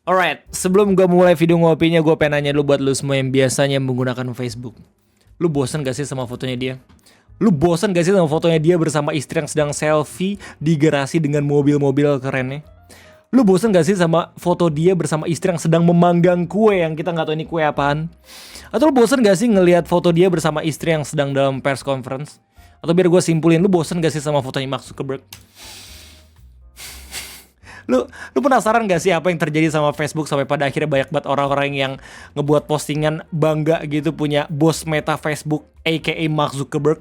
Alright, sebelum gue mulai video ngopinya, gue pengen nanya dulu buat lu semua yang biasanya menggunakan Facebook. Lu bosen gak sih sama fotonya dia? Lu bosen gak sih sama fotonya dia bersama istri yang sedang selfie di garasi dengan mobil-mobil kerennya? Lu bosen gak sih sama foto dia bersama istri yang sedang memanggang kue yang kita gak tahu ini kue apaan? Atau lu bosen gak sih ngelihat foto dia bersama istri yang sedang dalam press conference? Atau biar gue simpulin, lu bosen gak sih sama fotonya Mark Zuckerberg? Lu penasaran gak sih apa yang terjadi sama Facebook sampai pada akhirnya banyak banget orang-orang yang ngebuat postingan bangga gitu punya bos meta Facebook aka Mark Zuckerberg?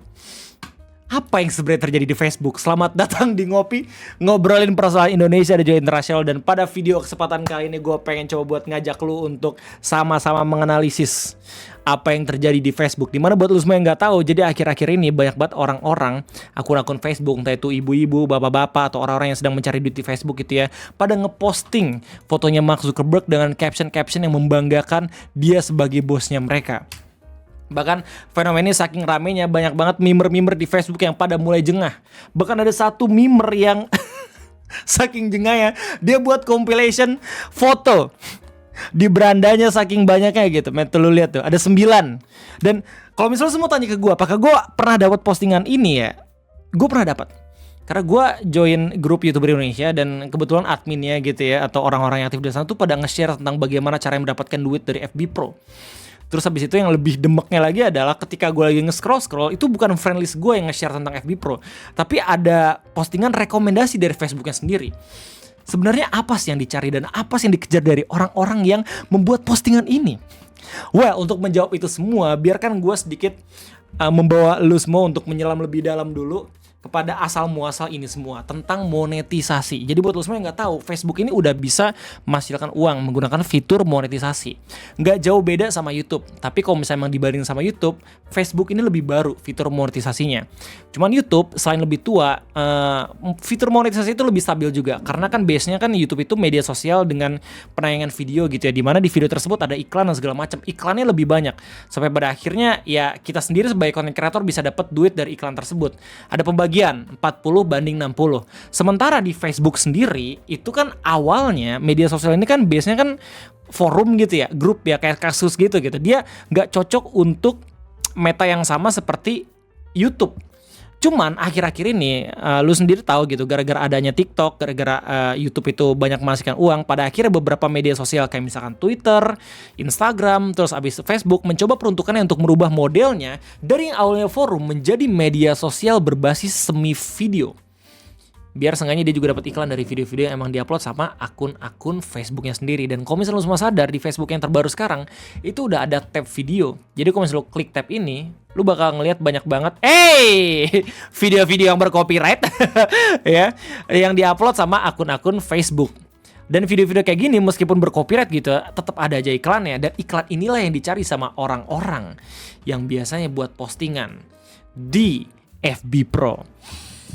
Apa yang sebenarnya terjadi di Facebook? Selamat datang di Ngopi, ngobrolin persoalan Indonesia dan juga internasional. Dan pada video kesempatan kali ini gue pengen coba buat ngajak lu untuk sama-sama menganalisis apa yang terjadi di Facebook. Dimana buat lu semua yang gak tahu, jadi akhir-akhir ini banyak banget orang-orang, akun-akun Facebook, entah itu ibu-ibu, bapak-bapak, atau orang-orang yang sedang mencari duit di Facebook gitu ya, pada ngeposting fotonya Mark Zuckerberg dengan caption-caption yang membanggakan dia sebagai bosnya mereka. Bahkan fenomena ini saking ramenya banyak banget mimer-mimer di Facebook yang pada mulai jengah. Bahkan ada satu mimer yang saking jengahnya dia buat compilation foto di berandanya saking banyaknya gitu. Tuh lu lihat tuh ada 9. Dan kalau misalnya semua tanya ke gue, apakah gue pernah dapat postingan ini ya? Gue pernah dapat. Karena gue join grup YouTuber Indonesia dan kebetulan adminnya gitu ya, atau orang-orang yang aktif di sana tuh pada nge-share tentang bagaimana cara mendapatkan duit dari FB Pro. Terus habis itu yang lebih demeknya lagi adalah ketika gue lagi nge-scroll, itu bukan friendlist gue yang nge-share tentang FB Pro, tapi ada postingan rekomendasi dari Facebooknya sendiri. Sebenarnya apa sih yang dicari dan apa sih yang dikejar dari orang-orang yang membuat postingan ini? Well, untuk menjawab itu semua, biarkan gue sedikit membawa lu semua untuk menyelam lebih dalam dulu kepada asal muasal ini semua tentang monetisasi. Jadi buat lo semua yang nggak tahu, Facebook ini udah bisa menghasilkan uang menggunakan fitur monetisasi. Nggak jauh beda sama YouTube. Tapi kalau misalnya emang dibanding sama YouTube, Facebook ini lebih baru fitur monetisasinya. Cuman YouTube selain lebih tua, fitur monetisasi itu lebih stabil juga. Karena kan base-nya kan YouTube itu media sosial dengan penayangan video gitu ya. Dimana di video tersebut ada iklan dan segala macam. Iklannya lebih banyak. Sampai pada akhirnya ya kita sendiri sebagai content creator bisa dapat duit dari iklan tersebut. Ada pembagian 40 banding 60. Sementara di Facebook sendiri itu kan awalnya media sosial ini kan biasanya kan forum gitu ya, grup ya, kayak kasus gitu. Dia nggak cocok untuk meta yang sama seperti YouTube. Cuman akhir-akhir ini lu sendiri tahu gitu, gara-gara adanya TikTok, gara-gara YouTube itu banyak menghasilkan uang, pada akhirnya beberapa media sosial kayak misalkan Twitter, Instagram, terus abis Facebook mencoba peruntukannya untuk merubah modelnya dari yang awalnya forum menjadi media sosial berbasis semi video. Biar seenggaknya dia juga dapat iklan dari video-video yang emang diupload sama akun-akun Facebooknya sendiri. Dan kalau misalnya lu semua sadar, di Facebook yang terbaru sekarang itu udah ada tab video. Jadi kalau misalnya lu klik tab ini, lu bakal ngelihat banyak banget video-video yang bercopyright ya, yang diupload sama akun-akun Facebook. Dan video-video kayak gini meskipun bercopyright gitu, tetap ada aja iklannya. Dan iklan inilah yang dicari sama orang-orang yang biasanya buat postingan di FB Pro.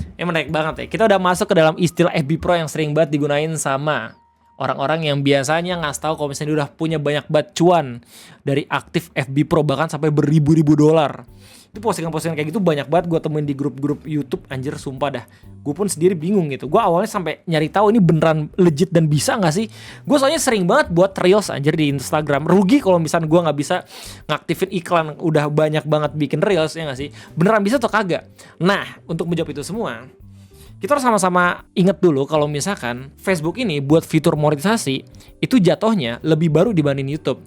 Ini menarik banget ya. Kita udah masuk ke dalam istilah FB Pro yang sering banget digunain sama orang-orang yang biasanya ngasih tahu kalau misalnya dia udah punya banyak banget cuan dari aktif FB Pro, bahkan sampai beribu-ribu dolar. Itu postingan-postingan kayak gitu banyak banget gue temuin di grup-grup YouTube, anjir sumpah dah. Gue pun sendiri bingung gitu. Gue awalnya sampai nyari tahu ini beneran legit dan bisa nggak sih? Gue soalnya sering banget buat reels anjir di Instagram. Rugi kalau misalnya gue nggak bisa ngaktifin iklan, udah banyak banget bikin reels, ya nggak sih? Beneran bisa atau kagak? Nah, untuk menjawab itu semua, kita harus sama-sama ingat dulu kalau misalkan Facebook ini buat fitur monetisasi itu jatuhnya lebih baru dibanding YouTube.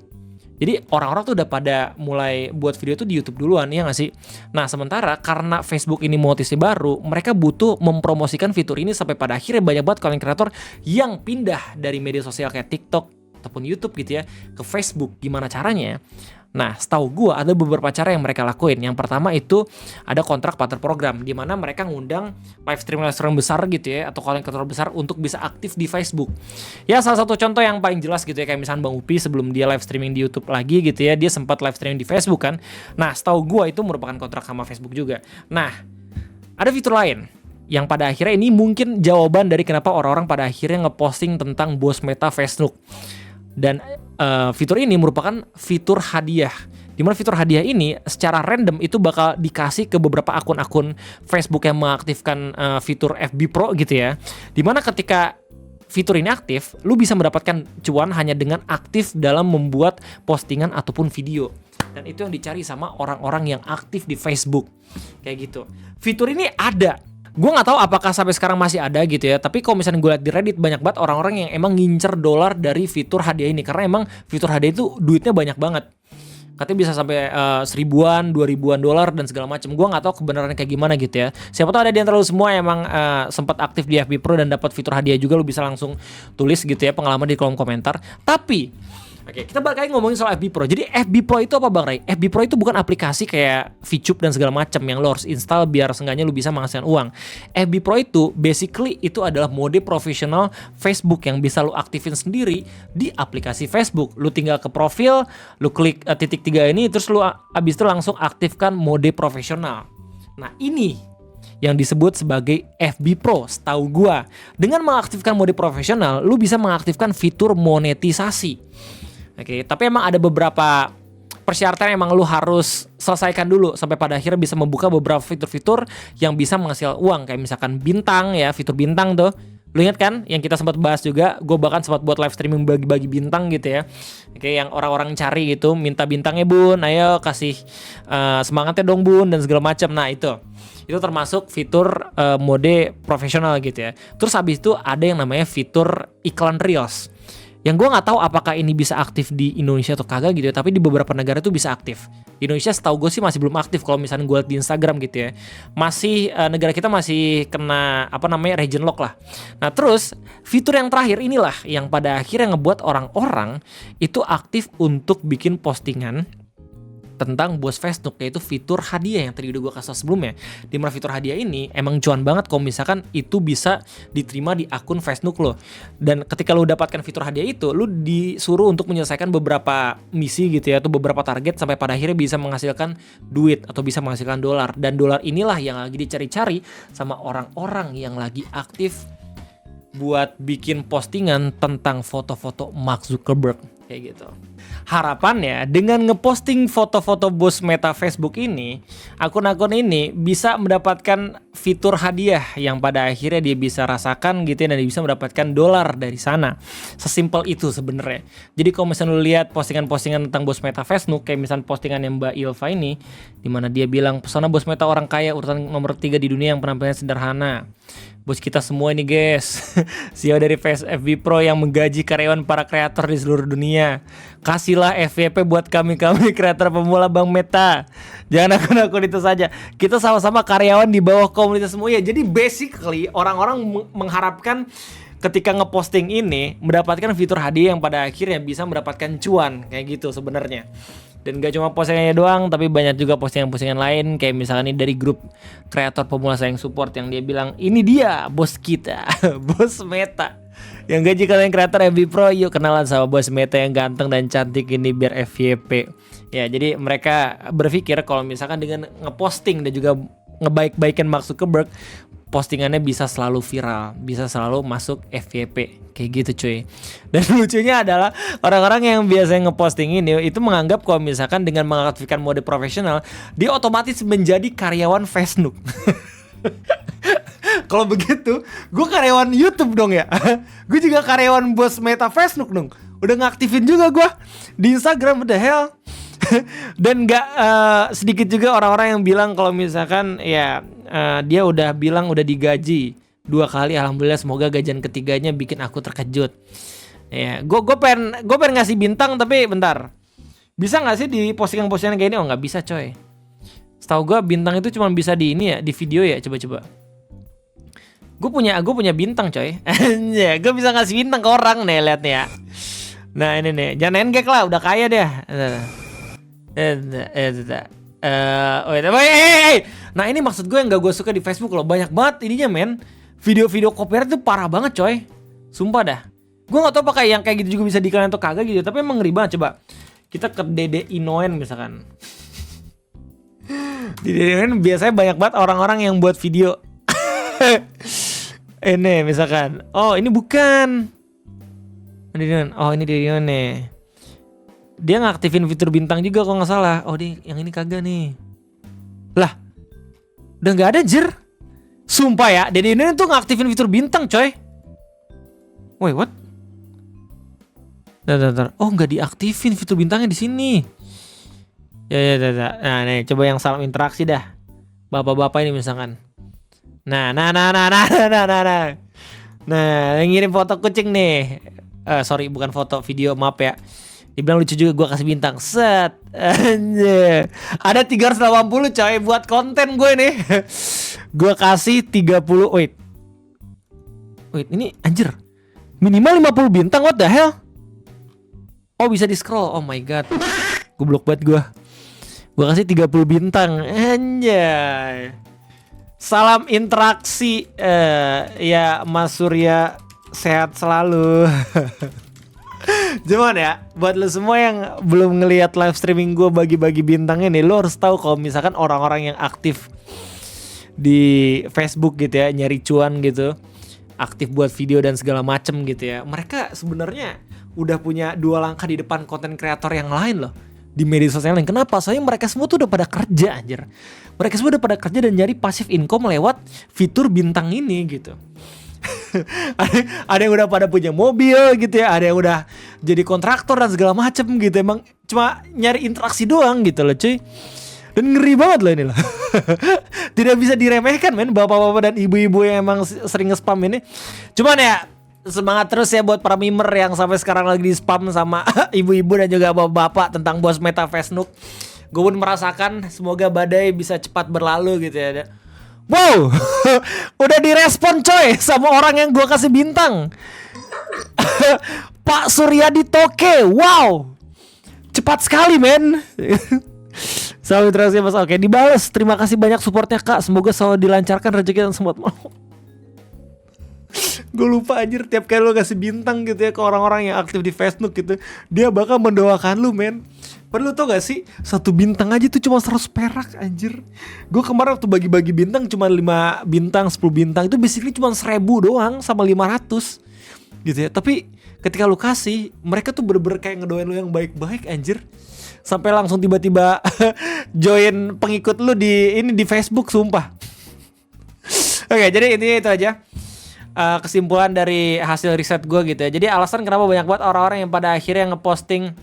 Jadi orang-orang tuh udah pada mulai buat video tuh di YouTube duluan, ya nggak sih? Nah sementara karena Facebook ini monetisasi baru, mereka butuh mempromosikan fitur ini sampai pada akhirnya banyak banget content creator yang pindah dari media sosial kayak TikTok ataupun YouTube gitu ya ke Facebook. Gimana caranya? Nah, setahu gue ada beberapa cara yang mereka lakuin. Yang pertama itu ada kontrak partner program, di mana mereka ngundang live stream besar gitu ya, atau content creator besar untuk bisa aktif di Facebook. Ya, salah satu contoh yang paling jelas gitu ya, kayak misalnya Bang Upi sebelum dia live streaming di YouTube lagi gitu ya, dia sempat live streaming di Facebook kan. Nah, setahu gue itu merupakan kontrak sama Facebook juga. Nah, ada fitur lain yang pada akhirnya ini mungkin jawaban dari kenapa orang-orang pada akhirnya ngeposting tentang bos meta Facebook. Dan fitur ini merupakan fitur hadiah, dimana fitur hadiah ini secara random itu bakal dikasih ke beberapa akun-akun Facebook yang mengaktifkan fitur FB Pro gitu ya. Dimana ketika fitur ini aktif, lu bisa mendapatkan cuan hanya dengan aktif dalam membuat postingan ataupun video. Dan itu yang dicari sama orang-orang yang aktif di Facebook. Kayak gitu. Fitur ini ada. Gue nggak tahu apakah sampai sekarang masih ada gitu ya. Tapi kalau misalnya gue lihat di Reddit, banyak banget orang-orang yang emang ngincer dolar dari fitur hadiah ini. Karena emang fitur hadiah itu duitnya banyak banget. Katanya bisa sampai 1000-an, 2000-an dolar dan segala macam. Gue nggak tahu kebenarannya kayak gimana gitu ya. Siapa tahu ada di antara lu semua yang emang sempat aktif di FB Pro dan dapat fitur hadiah juga, lu bisa langsung tulis gitu ya pengalaman di kolom komentar. Tapi oke, kita balik lagi ngomongin soal FB Pro. Jadi FB Pro itu apa Bang Ray? FB Pro itu bukan aplikasi kayak VTube dan segala macam yang lo harus install biar seenggaknya lu bisa menghasilkan uang. FB Pro itu basically itu adalah mode profesional Facebook yang bisa lu aktifin sendiri di aplikasi Facebook. Lu tinggal ke profil, lu klik titik 3 ini, terus lu abis itu langsung aktifkan mode profesional. Nah ini yang disebut sebagai FB Pro setahu gua. Dengan mengaktifkan mode profesional, lu bisa mengaktifkan fitur monetisasi. Oke, tapi emang ada beberapa persyaratan yang emang lu harus selesaikan dulu sampai pada akhirnya bisa membuka beberapa fitur-fitur yang bisa menghasilkan uang, kayak misalkan bintang ya, fitur bintang tuh. Lu ingat kan yang kita sempat bahas juga, gue bahkan sempat buat live streaming bagi-bagi bintang gitu ya. Oke, yang orang-orang cari gitu, minta bintangnya bun, ayo kasih semangatnya dong bun dan segala macam. Nah itu termasuk fitur mode profesional gitu ya. Terus habis itu ada yang namanya fitur iklan reels. Yang gue nggak tahu apakah ini bisa aktif di Indonesia atau kagak gitu ya, tapi di beberapa negara itu bisa aktif. Di Indonesia setahu gue sih masih belum aktif kalau misalnya gue liat di Instagram gitu ya. Masih negara kita masih kena region lock lah. Nah terus fitur yang terakhir inilah yang pada akhirnya ngebuat orang-orang itu aktif untuk bikin postingan tentang bos Facebook, yaitu fitur hadiah yang tadi udah gue kasih sebelumnya. Di mana fitur hadiah ini emang cuan banget kalau misalkan itu bisa diterima di akun Facebook lo. Dan ketika lo dapatkan fitur hadiah itu, lo disuruh untuk menyelesaikan beberapa misi gitu ya, atau beberapa target sampai pada akhirnya bisa menghasilkan duit atau bisa menghasilkan dolar. Dan dolar inilah yang lagi dicari-cari sama orang-orang yang lagi aktif buat bikin postingan tentang foto-foto Mark Zuckerberg kayak gitu. Harapannya dengan ngeposting foto-foto bos Meta Facebook ini, akun-akun ini bisa mendapatkan fitur hadiah yang pada akhirnya dia bisa rasakan gitu ya, dan dia bisa mendapatkan dolar dari sana. Sesimpel itu sebenarnya. Jadi kalau misalnya lu lihat postingan-postingan tentang bos Meta Facebook, kayak misalnya postingan yang Mbak Ilva ini, di mana dia bilang pesona bos Meta orang kaya urutan nomor 3 di dunia yang penampilannya sederhana. Bos kita semua ini guys, CEO dari FB Pro yang menggaji karyawan para kreator di seluruh dunia. Kasihlah FYP buat kami kreator pemula Bang Meta. Jangan akun-akun itu saja. Kita sama-sama karyawan di bawah komunitas semua ya. Jadi basically orang-orang mengharapkan ketika ngeposting ini mendapatkan fitur hadiah yang pada akhirnya bisa mendapatkan cuan kayak gitu sebenarnya. Dan gak cuma postingannya doang, tapi banyak juga postingan-postingan lain. Kayak misalnya ini dari grup kreator pemula sayang support yang dia bilang, ini dia bos kita, bos Meta yang gaji kalian kreator FB Pro, yuk kenalan sama bos Meta yang ganteng dan cantik ini biar FYP. Ya jadi mereka berpikir kalau misalkan dengan ngeposting dan juga ngebaik-baikin Mark Zuckerberg, postingannya bisa selalu viral, bisa selalu masuk FYP kayak gitu cuy. Dan lucunya adalah orang-orang yang biasanya ngeposting ini itu menganggap kalau misalkan dengan mengaktifkan mode profesional, dia otomatis menjadi karyawan Facebook. Kalau begitu, gue karyawan YouTube dong ya. Gue juga karyawan bos Meta Facebook dong. Udah ngaktifin juga gue di Instagram, what the hell. Dan gak sedikit juga orang-orang yang bilang kalau misalkan ya dia udah bilang udah digaji 2 kali, alhamdulillah, semoga gajian ketiganya bikin aku terkejut. Ya, gue pengen ngasih bintang, tapi bentar, bisa nggak sih di postingan-postingan kayak ini? Oh nggak bisa coy. Setahu gue bintang itu cuma bisa di ini ya, di video ya. Coba. Gue punya bintang coy. Ya, gue bisa ngasih bintang ke orang nih, lihat nih ya. Nah ini nih, jangan NGK lah, udah kaya deh. Nah ini maksud gue yang gak gue suka di Facebook loh. Banyak banget ininya men. Video-video copyright itu parah banget coy. Sumpah dah. Gue gak tau apakah yang kayak gitu juga bisa diiklan atau kagak gitu. Tapi emang ngeri banget. Coba kita ke Dede Inoen misalkan. Di Dede Inoen biasanya banyak banget orang-orang yang buat video. Ini misalkan, oh ini bukan. Oh ini Dede Inoen nih. Dia ngaktifin fitur bintang juga kalau gak salah. Oh yang ini kagak nih. Lah, udah gak ada jer. Sumpah ya, Dede Inoen tuh ngaktifin fitur bintang coy. Wait, what? Bentar. Oh, nggak diaktifin fitur bintangnya di sini. Ya. Nah, nih coba yang salam interaksi dah. Bapak-bapak ini misalkan. Nah. Nah, yang ngirim foto kucing nih. Sorry, bukan foto, video, maaf ya. Dibilang lucu juga, gue kasih bintang. Set. Anjir. Ada 380 coy buat konten gue nih. Gue kasih 30. Wait, ini anjir. Minimal 50 bintang, what the hell? Oh, bisa di scroll. Oh my god. Goblok banget gue. Gue kasih 30 bintang. Anjay. Salam interaksi. Ya Mas Surya sehat selalu. Cuman ya, buat lo semua yang belum ngelihat live streaming gue bagi-bagi bintangnya nih, lo harus tahu kalau misalkan orang-orang yang aktif di Facebook gitu ya, nyari cuan gitu, aktif buat video dan segala macem gitu ya, mereka sebenarnya udah punya 2 langkah di depan konten kreator yang lain loh di media sosial lain. Kenapa? Soalnya mereka semua tuh udah pada kerja anjir. Mereka semua udah pada kerja dan nyari passive income lewat fitur bintang ini gitu. Ada yang udah pada punya mobil gitu ya, ada yang udah jadi kontraktor dan segala macem gitu. Emang cuma nyari interaksi doang gitu loh cuy. Dan ngeri banget loh ini loh. Tidak bisa diremehkan men, bapak-bapak dan ibu-ibu yang emang sering nge-spam ini. Cuman ya semangat terus ya buat para mimer yang sampai sekarang lagi di spam sama ibu-ibu dan juga bapak-bapak tentang bos Meta Facebook. Gue pun merasakan, semoga badai bisa cepat berlalu gitu ya. Wow, udah direspon coy sama orang yang gue kasih bintang. Pak Suryadi Toke, wow, cepat sekali men. Selalu terus ya mas. Oke, dibales. Terima kasih banyak supportnya kak. Semoga selalu dilancarkan rezeki dan semua mau. Gue lupa anjir, tiap kali lo kasih bintang gitu ya ke orang-orang yang aktif di Facebook gitu, dia bakal mendoakan lu men. Padahal lo tau gak sih, 1 bintang aja tuh cuma 100 perak anjir. Gue kemarin waktu bagi-bagi bintang cuma 5 bintang, 10 bintang, itu basically cuma 1000 doang sama 500 gitu ya. Tapi ketika lu kasih, mereka tuh bener-bener kayak ngedoain lu yang baik-baik anjir. Sampai langsung tiba-tiba join pengikut lu di Facebook, sumpah. Oke, jadi intinya itu aja. Kesimpulan dari hasil riset gue gitu ya. Jadi alasan kenapa banyak banget orang-orang yang pada akhirnya ngeposting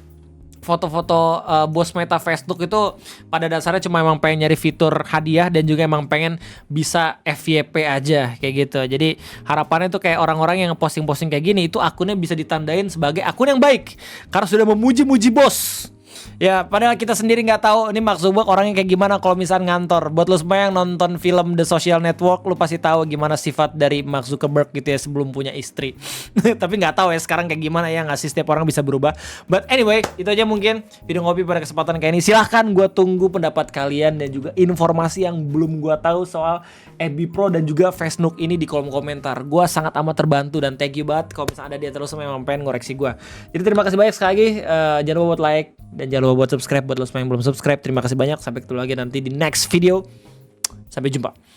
foto-foto bos Meta Facebook itu pada dasarnya cuma emang pengen nyari fitur hadiah dan juga emang pengen bisa FYP aja kayak gitu. Jadi harapannya tuh kayak orang-orang yang ngeposting-posting kayak gini itu akunnya bisa ditandain sebagai akun yang baik karena sudah memuji-muji bos. Ya padahal kita sendiri nggak tahu ini Mark Zuckerberg orangnya kayak gimana kalau misalnya ngantor. Buat lo semua yang nonton film The Social Network, lo pasti tahu gimana sifat dari Mark Zuckerberg gitu ya sebelum punya istri. Tapi nggak tahu ya sekarang kayak gimana ya, nggak sih setiap orang bisa berubah. But anyway, itu aja mungkin video ngopi pada kesempatan kayak ini. Silahkan gue tunggu pendapat kalian dan juga informasi yang belum gue tahu soal FB Pro dan juga Facebook ini di kolom komentar. Gue sangat amat terbantu dan thank you banget kalau misalnya ada dia terus memang pengen ngoreksi gue. Jadi terima kasih banyak sekali lagi. Jangan lupa buat like dan jangan lupa buat subscribe buat lo semua yang belum subscribe. Terima kasih banyak. Sampai ketemu lagi nanti di next video. Sampai jumpa.